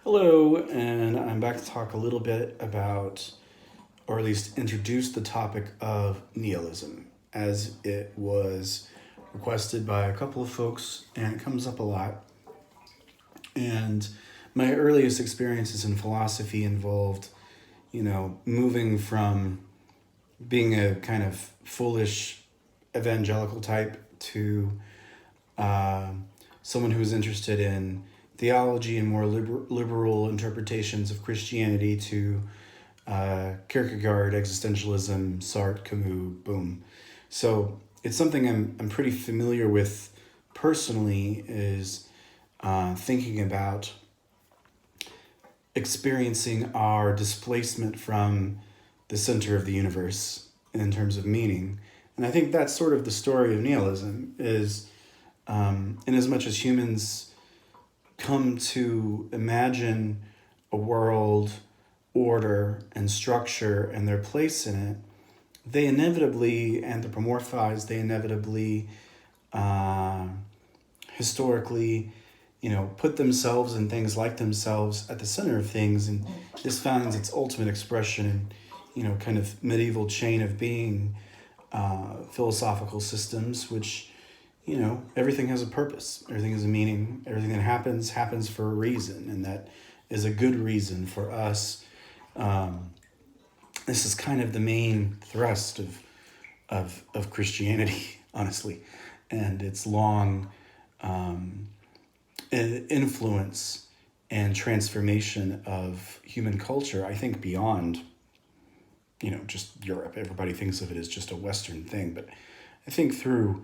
Hello, and I'm back to talk a little bit about, or at least introduce the topic of nihilism, as it was requested by a couple of folks, and it comes up a lot. And my earliest experiences in philosophy involved, moving from being a kind of foolish evangelical type to uh, someone who was interested in theology and more liberal interpretations of Christianity to Kierkegaard, existentialism, Sartre, Camus, boom. So it's something I'm pretty familiar with personally is thinking about experiencing our displacement from the center of the universe in terms of meaning. And I think that's sort of the story of nihilism is in as much as humans come to imagine a world, order, and structure and their place in it, they inevitably anthropomorphize, they inevitably uh, historically, put themselves and things like themselves at the center of things. And this finds its ultimate expression in, kind of medieval chain of being philosophical systems, which everything has a purpose, everything has a meaning, everything that happens for a reason, and that is a good reason for us. This is kind of the main thrust of Christianity, honestly, and its long influence and transformation of human culture, I think beyond, just Europe. Everybody thinks of it as just a Western thing, but I think through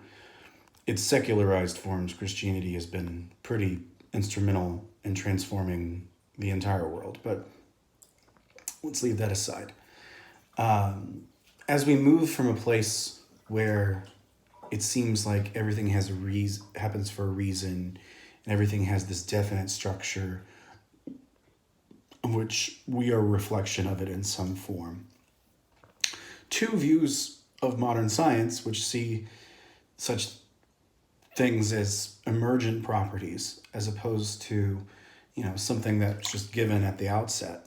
its secularized forms, Christianity has been pretty instrumental in transforming the entire world. But let's leave that aside. As we move from a place where it seems like everything has a reason, happens for a reason, and everything has this definite structure, of which we are a reflection of it in some form. Two views of modern science, which see such things as emergent properties as opposed to, something that's just given at the outset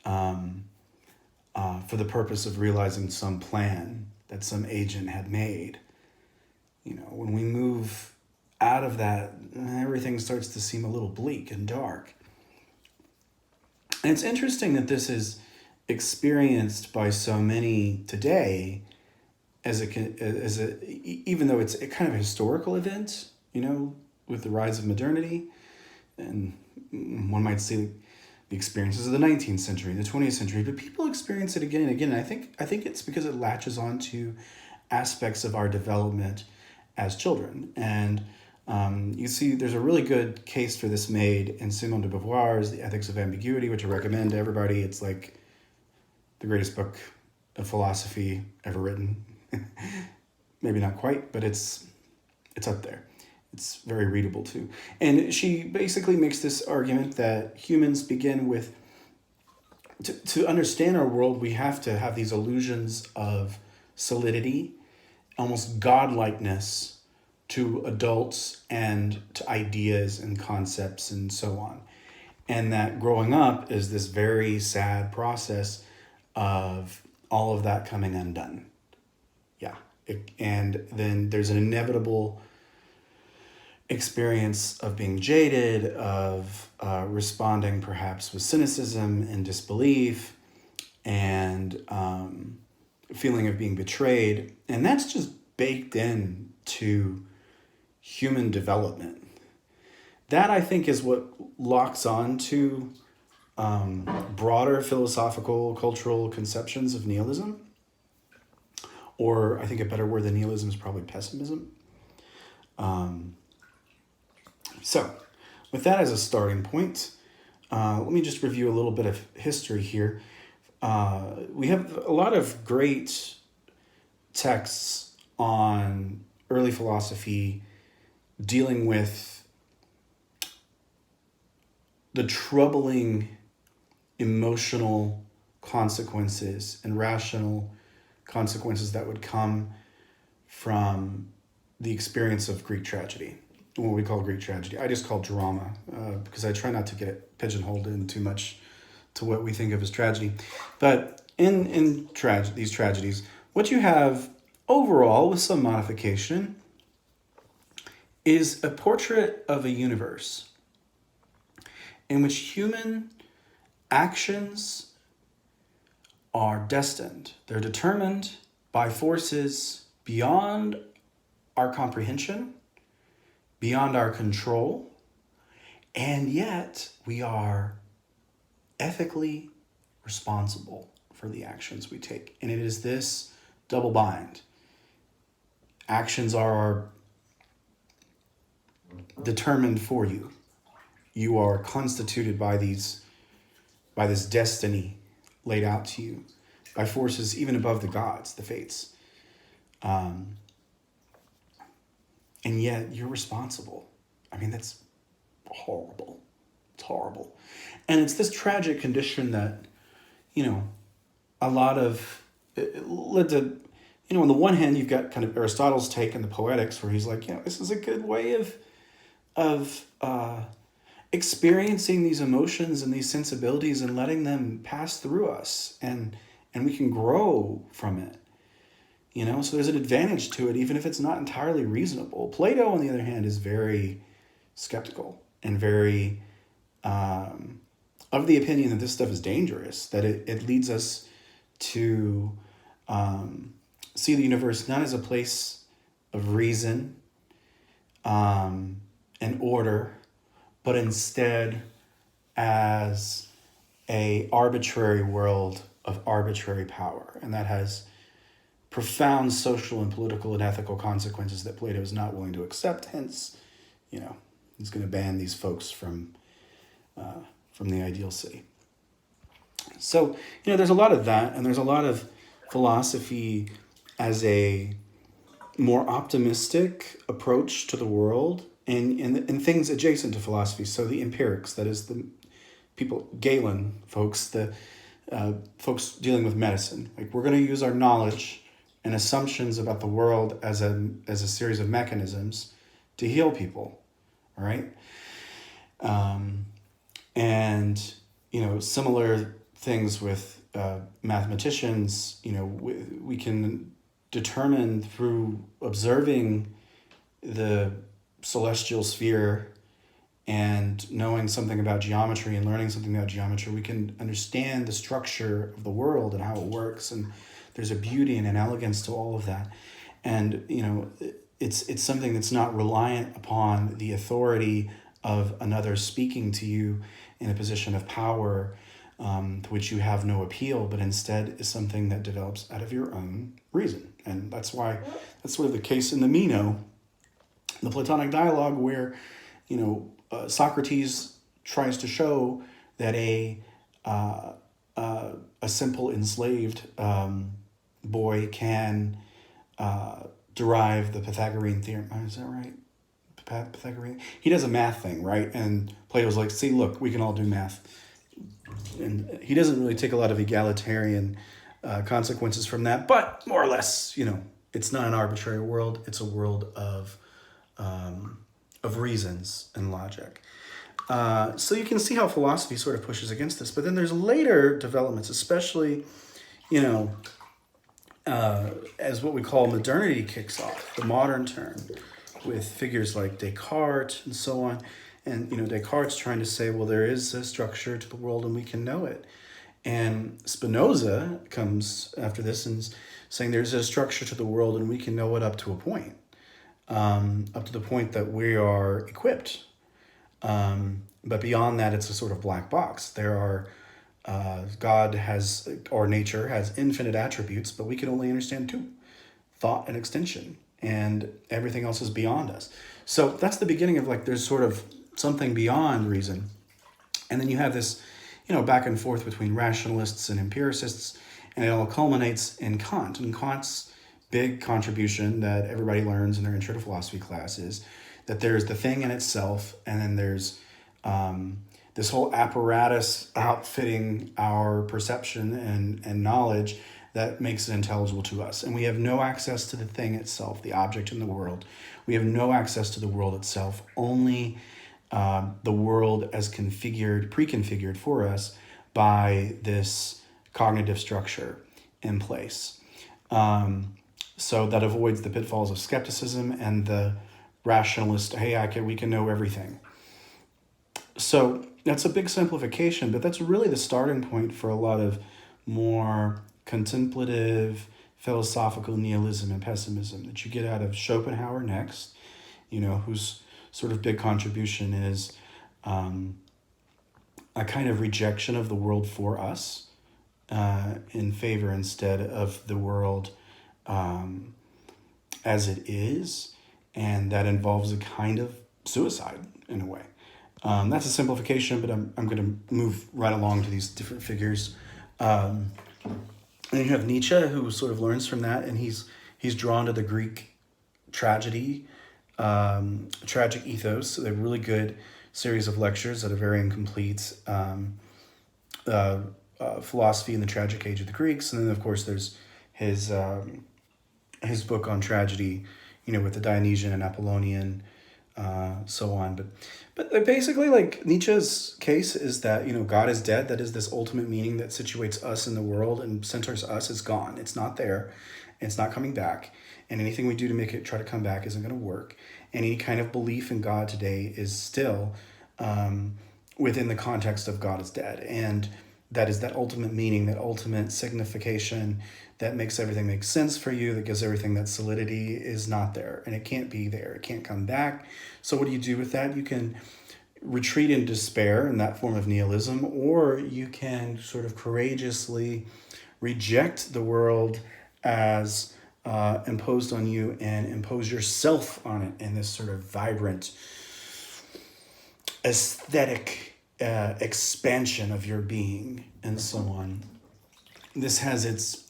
for the purpose of realizing some plan that some agent had made. When we move out of that, everything starts to seem a little bleak and dark. And it's interesting that this is experienced by so many today even though it's a kind of historical event, with the rise of modernity, and one might see the experiences of the 19th century, the 20th century, but people experience it again and again. And I think it's because it latches on to aspects of our development as children. And you see, there's a really good case for this made in Simone de Beauvoir's The Ethics of Ambiguity, which I recommend to everybody. It's like the greatest book of philosophy ever written. Maybe not quite, but it's up there. It's very readable too. And she basically makes this argument that humans begin with, to understand our world, we have to have these illusions of solidity, almost godlikeness to adults and to ideas and concepts and so on. And that growing up is this very sad process of all of that coming undone. Yeah. And then there's an inevitable experience of being jaded, of responding perhaps with cynicism and disbelief, and feeling of being betrayed. And that's just baked in to human development. That, I think, is what locks on to broader philosophical, cultural conceptions of nihilism. Or I think a better word than nihilism is probably pessimism. So with that as a starting point, let me just review a little bit of history here. We have a lot of great texts on early philosophy dealing with the troubling emotional consequences and rational consequences that would come from the experience of Greek tragedy. what we call Greek tragedy. I just call drama because I try not to get it pigeonholed in too much to what we think of as tragedy. But in these tragedies, what you have overall, with some modification, is a portrait of a universe in which human actions are destined. They're determined by forces beyond our comprehension, beyond our control, and yet we are ethically responsible for the actions we take. And it is this double bind. Actions are determined for you. You are constituted by this destiny laid out to you by forces even above the gods, the fates. And yet you're responsible. I mean, that's horrible. It's horrible. And it's this tragic condition that, a lot of, it led to, on the one hand, you've got kind of Aristotle's take in the Poetics where he's like, this is a good way of experiencing these emotions and these sensibilities and letting them pass through us, and we can grow from it. So there's an advantage to it, even if it's not entirely reasonable. Plato, on the other hand, is very skeptical and very of the opinion that this stuff is dangerous, that it leads us to see the universe not as a place of reason and order, but instead as a arbitrary world of arbitrary power. And that has profound social and political and ethical consequences that Plato is not willing to accept. Hence, he's going to ban these folks from the ideal city. So, there's a lot of that, and there's a lot of philosophy as a more optimistic approach to the world and things adjacent to philosophy. So the empirics, that is the people, Galen folks, the folks dealing with medicine. Like, we're going to use our knowledge and assumptions about the world as a series of mechanisms to heal people, all right? And, similar things with mathematicians. We can determine through observing the celestial sphere and knowing something about geometry and learning something about geometry, we can understand the structure of the world and how it works. And there's a beauty and an elegance to all of that. And, it's something that's not reliant upon the authority of another speaking to you in a position of power, to which you have no appeal, but instead is something that develops out of your own reason. And that's why that's sort of the case in the Meno, the Platonic dialogue, where, Socrates tries to show that a simple enslaved boy can derive the Pythagorean theorem. Is that right? Pythagorean. He does a math thing, right? And Plato's like, see, look, we can all do math. And he doesn't really take a lot of egalitarian consequences from that, but more or less, it's not an arbitrary world. It's a world of reasons and logic. So you can see how philosophy sort of pushes against this. But then there's later developments, especially, as what we call modernity kicks off, the modern term, with figures like Descartes and so on. And, Descartes trying to say, well, there is a structure to the world and we can know it. And Spinoza comes after this and saying there's a structure to the world and we can know it up to a point, up to the point that we are equipped. But beyond that, it's a sort of black box. There are, God has, or nature has infinite attributes, but we can only understand two: thought and extension. And everything else is beyond us. So that's the beginning of there's sort of something beyond reason. And then you have this, back and forth between rationalists and empiricists, and it all culminates in Kant. And Kant's big contribution that everybody learns in their intro to philosophy class is that there's the thing in itself, and then there's this whole apparatus outfitting our perception and knowledge that makes it intelligible to us. And we have no access to the thing itself, the object in the world. We have no access to the world itself, only the world as pre-configured for us by this cognitive structure in place. So that avoids the pitfalls of skepticism and the rationalist, hey, we can know everything. So that's a big simplification, but that's really the starting point for a lot of more contemplative, philosophical nihilism and pessimism that you get out of Schopenhauer next, whose sort of big contribution is a kind of rejection of the world for us in favor instead of the world as it is, and that involves a kind of suicide in a way. That's a simplification, but I'm going to move right along to these different figures. And you have Nietzsche, who sort of learns from that, and he's drawn to the Greek tragedy, tragic ethos. So they're really good series of lectures that are very incomplete. Philosophy in the Tragic Age of the Greeks, and then of course there's his book on tragedy, with the Dionysian and Apollonian, so on. But basically, like, Nietzsche's case is that God is dead. That is this ultimate meaning that situates us in the world and centers us. Is gone. It's not there. It's not coming back. And anything we do to make it try to come back isn't going to work. And any kind of belief in God today is still within the context of God is dead. And that is that ultimate meaning, that ultimate signification that makes everything make sense for you, that gives everything that solidity, is not there. And it can't be there. It can't come back. So what do you do with that? You can retreat in despair in that form of nihilism, or you can sort of courageously reject the world as imposed on you and impose yourself on it in this sort of vibrant, aesthetic expansion of your being, and so on. This has its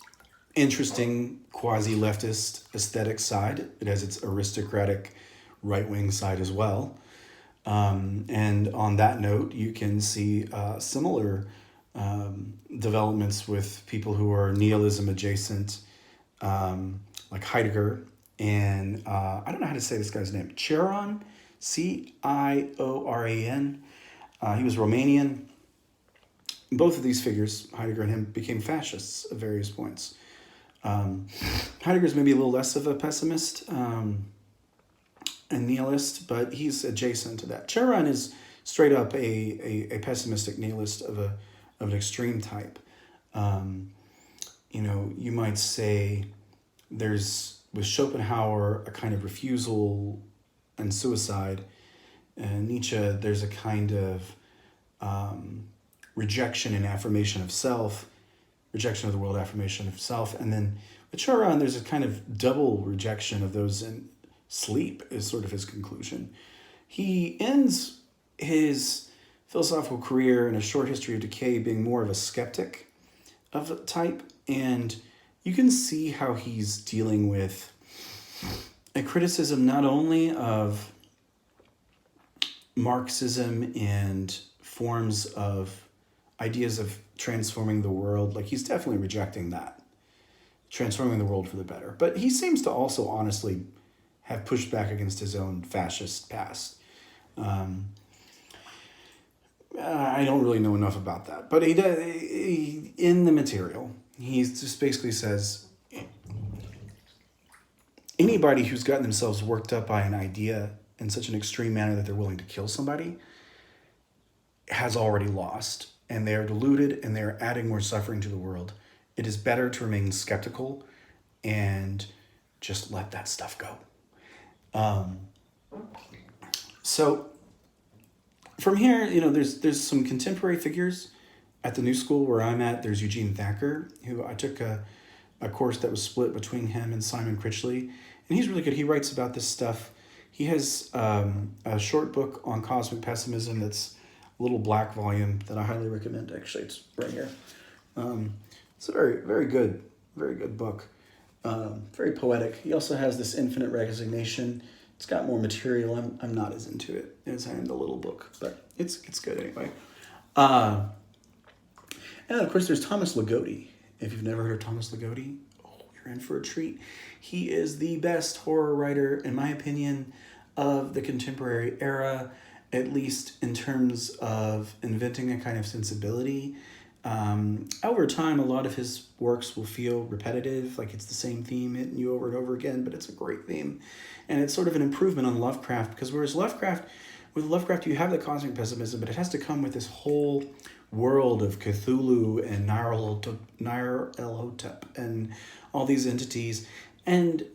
interesting quasi-leftist aesthetic side. It has its aristocratic right-wing side as well. And on that note, you can see similar developments with people who are nihilism adjacent, like Heidegger, and I don't know how to say this guy's name, Cioran, Cioran. He was Romanian. Both of these figures, Heidegger and him, became fascists at various points. Heidegger's maybe a little less of a pessimist and nihilist, but he's adjacent to that. Cioran is straight up a pessimistic nihilist of an extreme type. You might say there's, with Schopenhauer, a kind of refusal and suicide. And Nietzsche, there's a kind of rejection and affirmation of self, rejection of the world, affirmation of self. And then with Cioran, there's a kind of double rejection of those in sleep, is sort of his conclusion. He ends his philosophical career in A Short History of Decay being more of a skeptic of a type. And you can see how he's dealing with a criticism not only of Marxism and forms of ideas of transforming the world. Like, he's definitely rejecting that, transforming the world for the better. But he seems to also honestly have pushed back against his own fascist past. I don't really know enough about that, but he in the material, he just basically says anybody who's gotten themselves worked up by an idea in such an extreme manner that they're willing to kill somebody has already lost, and they are deluded, and they are adding more suffering to the world. It is better to remain skeptical and just let that stuff go. So from here, there's some contemporary figures at the New School where I'm at. There's Eugene Thacker, who I took a course that was split between him and Simon Critchley, and he's really good. He writes about this stuff. He has a short book on cosmic pessimism that's a little black volume that I highly recommend. Actually, it's right here. It's a very, very good book. Very poetic. He also has this Infinite Resignation. It's got more material. I'm not as into it as I am the little book, but it's good anyway. And of course, there's Thomas Ligotti, If you've never heard of Thomas Ligotti, oh, you're in for a treat. He is the best horror writer, in my opinion, of the contemporary era, at least in terms of inventing a kind of sensibility. Over time, a lot of his works will feel repetitive, like it's the same theme hitting you over and over again, but it's a great theme. And it's sort of an improvement on Lovecraft, because whereas with Lovecraft, you have the cosmic pessimism, but it has to come with this whole world of Cthulhu and Nyarlathotep and all these entities. And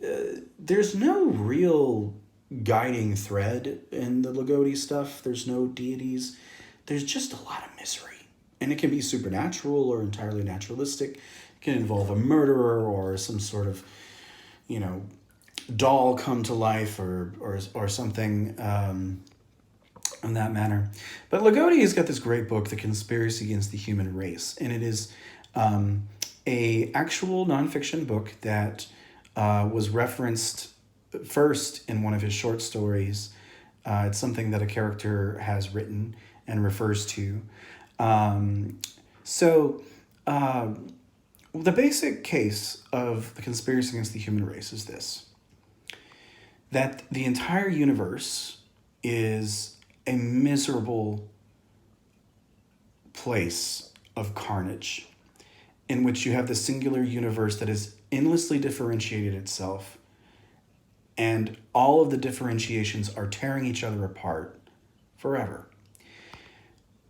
there's no real guiding thread in the Ligotti stuff. There's no deities. There's just a lot of misery. And it can be supernatural or entirely naturalistic. It can involve a murderer or some sort of, doll come to life or something in that manner. But Ligotti has got this great book, The Conspiracy Against the Human Race. And it is a actual nonfiction book that was referenced first in one of his short stories. It's something that a character has written and refers to. The basic case of the conspiracy against the human race is this: that the entire universe is a miserable place of carnage, in which you have the singular universe that has endlessly differentiated itself, and all of the differentiations are tearing each other apart forever.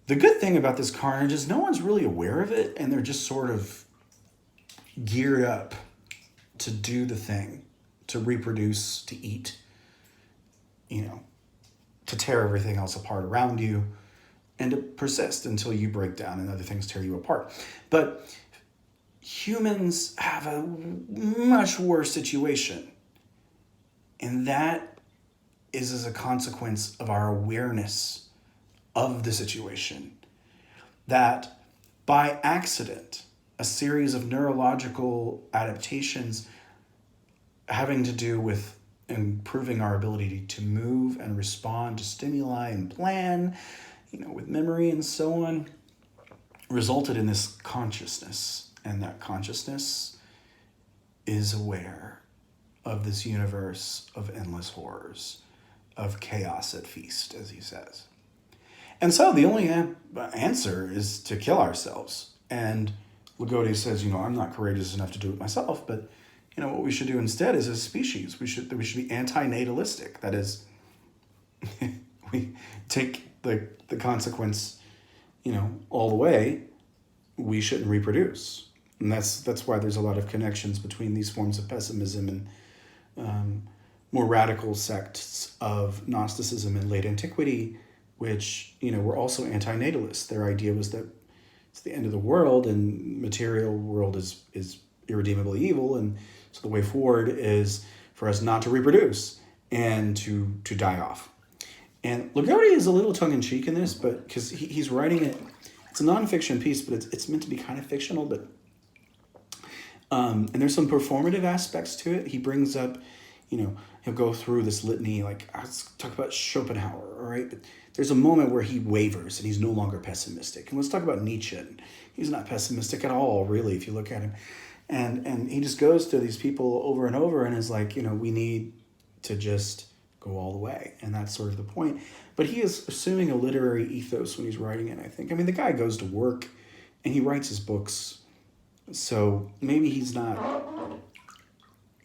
The good thing about this carnage is no one's really aware of it, and they're just sort of geared up to do the thing, to reproduce, to eat, to tear everything else apart around you, and to persist until you break down and other things tear you apart. But humans have a much worse situation, and that is as a consequence of our awareness of the situation, that by accident, a series of neurological adaptations having to do with improving our ability to move and respond to stimuli and plan, with memory and so on, resulted in this consciousness. And that consciousness is aware of this universe of endless horrors, of chaos at feast, as he says. And so the only answer is to kill ourselves. And Ligotti says, I'm not courageous enough to do it myself, but what we should do instead is, as a species, we should be anti-natalistic. That is, we take the consequence, all the way. We shouldn't reproduce. And that's why there's a lot of connections between these forms of pessimism and more radical sects of Gnosticism in late antiquity, which, were also anti-natalists. Their idea was that it's the end of the world and material world is irredeemably evil, and so the way forward is for us not to reproduce and to die off. And Ligotti is a little tongue-in-cheek in this, but because he's writing it, it's a nonfiction piece, but it's meant to be kind of fictional, but and there's some performative aspects to it. He brings up, he'll go through this litany, like, let's talk about Schopenhauer, all right? But there's a moment where he wavers and he's no longer pessimistic. And let's talk about Nietzsche. He's not pessimistic at all, really, if you look at him. And he just goes to these people over and over and is like, we need to just go all the way. And that's sort of the point. But he is assuming a literary ethos when he's writing it, I think. I mean, the guy goes to work and he writes his books. So maybe he's not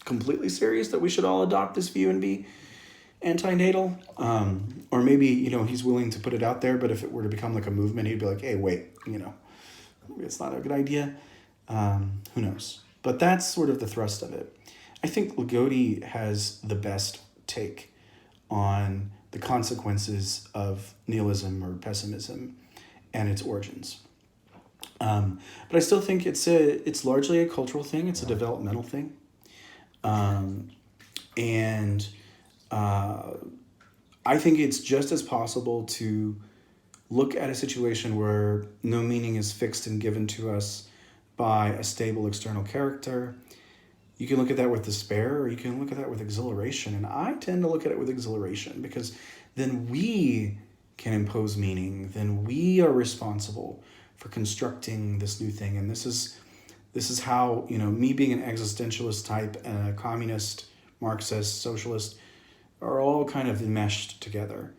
completely serious that we should all adopt this view and be antinatal. Or maybe, he's willing to put it out there, but if it were to become like a movement, he'd be like, hey, wait, it's not a good idea. Who knows? But that's sort of the thrust of it. I think Ligotti has the best take on the consequences of nihilism or pessimism and its origins. But I still think it's largely a cultural thing. It's a developmental thing. I think it's just as possible to look at a situation where no meaning is fixed and given to us by a stable external character. You can look at that with despair, or you can look at that with exhilaration. And I tend to look at it with exhilaration, because then we can impose meaning. Then we are responsible for constructing this new thing. And this is This is how, me being an existentialist type and a communist, Marxist, socialist are all kind of enmeshed together.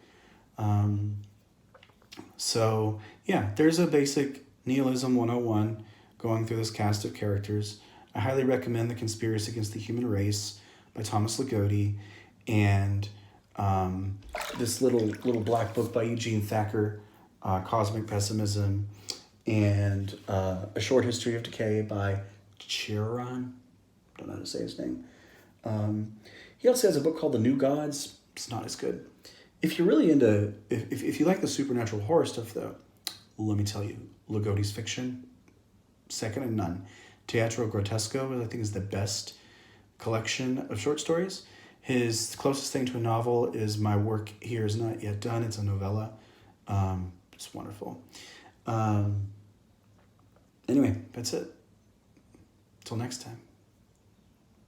So, yeah, there's a basic Nihilism 101 going through this cast of characters. I highly recommend The Conspiracy Against the Human Race by Thomas Ligotti, and this little black book by Eugene Thacker, Cosmic Pessimism, and A Short History of Decay by Chiron. Don't know how to say his name. He also has a book called The New Gods. It's not as good. If you're really into, if you like the supernatural horror stuff, though, let me tell you, Ligotti's fiction, second to none. Teatro Grotesco, I think, is the best collection of short stories. His closest thing to a novel is My Work Here Is Not Yet Done. It's a novella. It's wonderful. Anyway, that's it. Till next time.